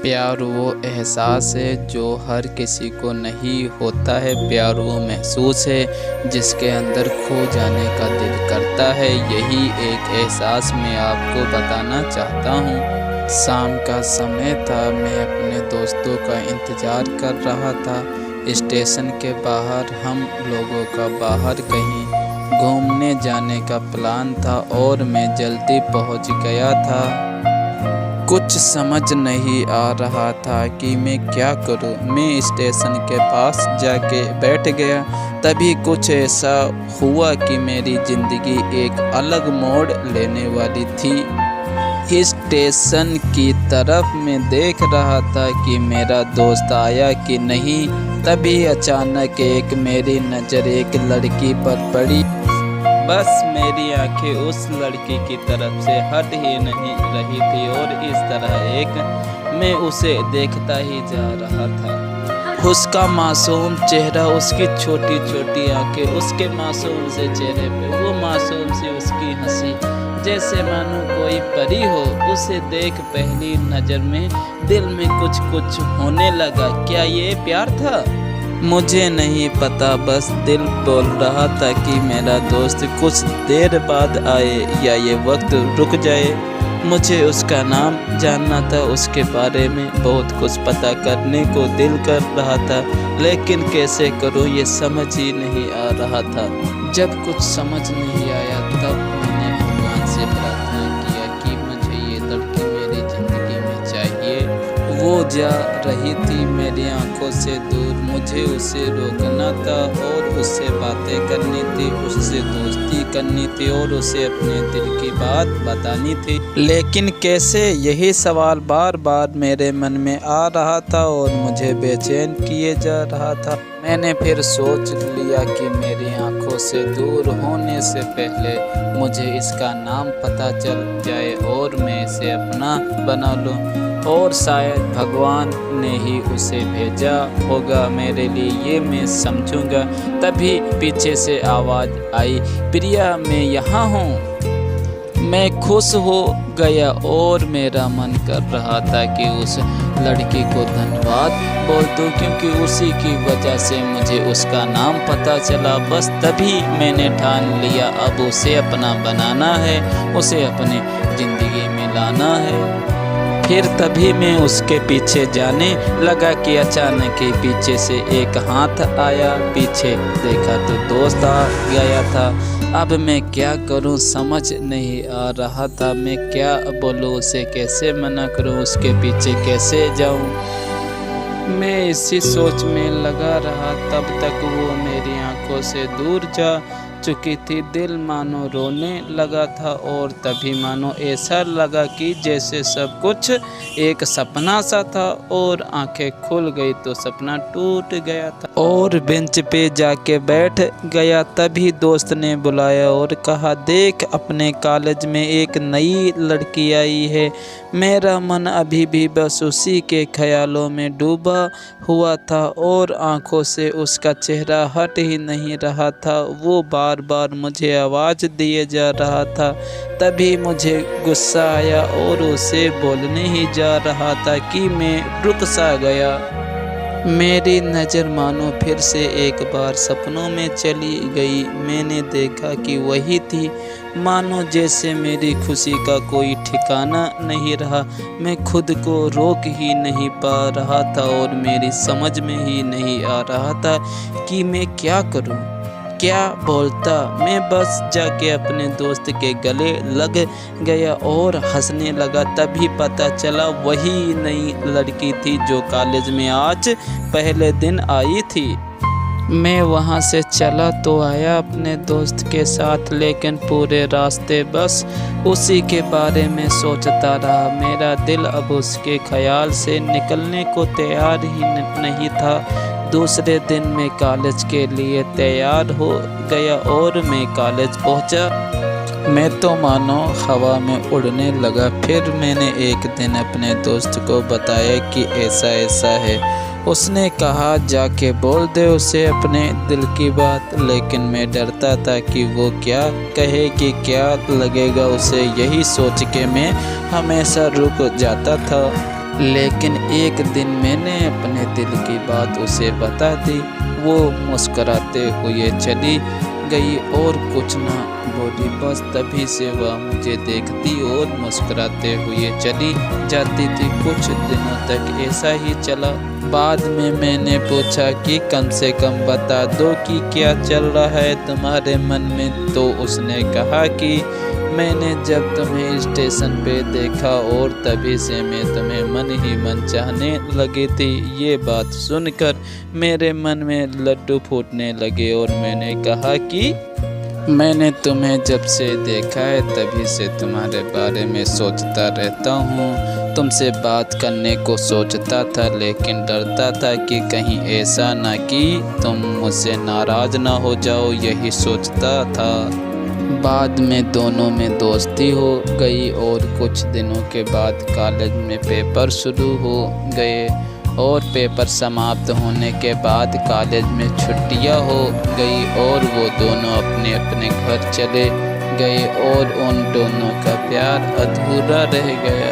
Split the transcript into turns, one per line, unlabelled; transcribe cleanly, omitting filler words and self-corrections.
प्यार वो एहसास है जो हर किसी को नहीं होता है। प्यार वो महसूस है जिसके अंदर खो जाने का दिल करता है। यही एक एहसास मैं आपको बताना चाहता हूँ। शाम का समय था, मैं अपने दोस्तों का इंतज़ार कर रहा था। स्टेशन के बाहर हम लोगों का बाहर कहीं घूमने जाने का प्लान था और मैं जल्दी पहुँच गया था। कुछ समझ नहीं आ रहा था कि मैं क्या करूं। मैं स्टेशन के पास जाके बैठ गया। तभी कुछ ऐसा हुआ कि मेरी ज़िंदगी एक अलग मोड़ लेने वाली थी। स्टेशन की तरफ मैं देख रहा था कि मेरा दोस्त आया कि नहीं। तभी अचानक मेरी नज़र एक लड़की पर पड़ी। बस मेरी आंखें उस लड़की की तरफ से हट ही नहीं रही थी और इस तरह मैं उसे देखता ही जा रहा था। उसका मासूम चेहरा, उसकी छोटी छोटी आंखें, उसके मासूम से चेहरे पे वो मासूम सी उसकी हंसी, जैसे मानो कोई परी हो। उसे देख पहली नज़र में दिल में कुछ कुछ होने लगा। क्या ये प्यार था? मुझे नहीं पता, बस दिल बोल रहा था कि मेरा दोस्त कुछ देर बाद आए या ये वक्त रुक जाए। मुझे उसका नाम जानना था, उसके बारे में बहुत कुछ पता करने को दिल कर रहा था, लेकिन कैसे करूं ये समझ ही नहीं आ रहा था। जब कुछ समझ नहीं आया तब मैंने भगवान से प्रार्थना किया कि मुझे ये लड़की मेरी ज़िंदगी में चाहिए। वो जा रही थी मेरी आंखों से दूर। मुझे उसे रोकना था और उससे बातें करनी थी, उससे दोस्ती करनी थी और उसे अपने दिल की बात बतानी थी। लेकिन कैसे, यही सवाल बार बार मेरे मन में आ रहा था और मुझे बेचैन किए जा रहा था। मैंने फिर सोच लिया कि मेरी आंखों से दूर होने से पहले मुझे इसका नाम पता चल जाए और मैं इसे अपना बना लूं। और शायद भगवान ने ही उसे भेजा होगा मेरे लिए, ये मैं समझूंगा। तभी पीछे से आवाज़ आई, प्रिया मैं यहाँ हूँ। मैं खुश हो गया और मेरा मन कर रहा था कि उस लड़की को धन्यवाद बोल दूं, क्योंकि उसी की वजह से मुझे उसका नाम पता चला। बस तभी मैंने ठान लिया अब उसे अपना बनाना है, उसे अपनी ज़िंदगी में लाना है। फिर तभी मैं उसके पीछे जाने लगा कि अचानक ही पीछे से एक हाथ आया। पीछे देखा तो दोस्त आ गया था। अब मैं क्या करूं समझ नहीं आ रहा था। मैं क्या बोलूं, उसे कैसे मना करूं, उसके पीछे कैसे जाऊं। मैं इसी सोच में लगा रहा। तब तक वो मेरी आंखों से दूर जा चुकी थी। दिल मानो रोने लगा था और तभी मानो ऐसा लगा कि जैसे सब कुछ एक सपना सा था और आंखें खुल गई तो सपना टूट गया था। और बेंच पे जाके बैठ गया। तभी दोस्त ने बुलाया और कहा, देख अपने कॉलेज में एक नई लड़की आई है। मेरा मन अभी भी बस उसी के ख्यालों में डूबा हुआ था और आंखों से उसका चेहरा हट ही नहीं रहा था। वो बार बार मुझे आवाज़ दिए जा रहा था। तभी मुझे गुस्सा आया और उसे बोलने ही जा रहा था कि मैं रुक सा गया। मेरी नज़र मानो फिर से एक बार सपनों में चली गई। मैंने देखा कि वही थी। मानो जैसे मेरी खुशी का कोई ठिकाना नहीं रहा। मैं खुद को रोक ही नहीं पा रहा था और मेरी समझ में ही नहीं आ रहा था कि मैं क्या करूं, क्या बोलता। मैं बस जाके अपने दोस्त के गले लग गया और हंसने लगा। तभी पता चला वही नई लड़की थी जो कॉलेज में आज पहले दिन आई थी। मैं वहाँ से चला तो आया अपने दोस्त के साथ, लेकिन पूरे रास्ते बस उसी के बारे में सोचता रहा। मेरा दिल अब उसके ख्याल से निकलने को तैयार ही नहीं था। दूसरे दिन मैं कॉलेज के लिए तैयार हो गया और मैं कॉलेज पहुंचा। मैं तो मानो हवा में उड़ने लगा। फिर मैंने एक दिन अपने दोस्त को बताया कि ऐसा ऐसा है। उसने कहा, जाके बोल दे उसे अपने दिल की बात। लेकिन मैं डरता था कि वो क्या कहेगी, क्या लगेगा उसे। यही सोच के मैं हमेशा रुक जाता था। लेकिन एक दिन मैंने अपने दिल की बात उसे बता दी। वो मुस्कुराते हुए चली गई और कुछ ना बोली। बस तभी से वह मुझे देखती और मुस्कुराते हुए चली जाती थी। कुछ दिनों तक ऐसा ही चला। बाद में मैंने पूछा कि कम से कम बता दो कि क्या चल रहा है तुम्हारे मन में। तो उसने कहा कि मैंने जब तुम्हें स्टेशन पे देखा और तभी से मैं तुम्हें मन ही मन चाहने लगी थी। ये बात सुनकर मेरे मन में लड्डू फूटने लगे और मैंने कहा कि मैंने तुम्हें जब से देखा है तभी से तुम्हारे बारे में सोचता रहता हूँ। तुमसे बात करने को सोचता था लेकिन डरता था कि कहीं ऐसा ना कि तुम मुझसे नाराज़ ना हो जाओ, यही सोचता था। बाद में दोनों में दोस्ती हो गई और कुछ दिनों के बाद कॉलेज में पेपर शुरू हो गए और पेपर समाप्त होने के बाद कॉलेज में छुट्टियां हो गई और वो दोनों अपने अपने घर चले गए और उन दोनों का प्यार अधूरा रह गया।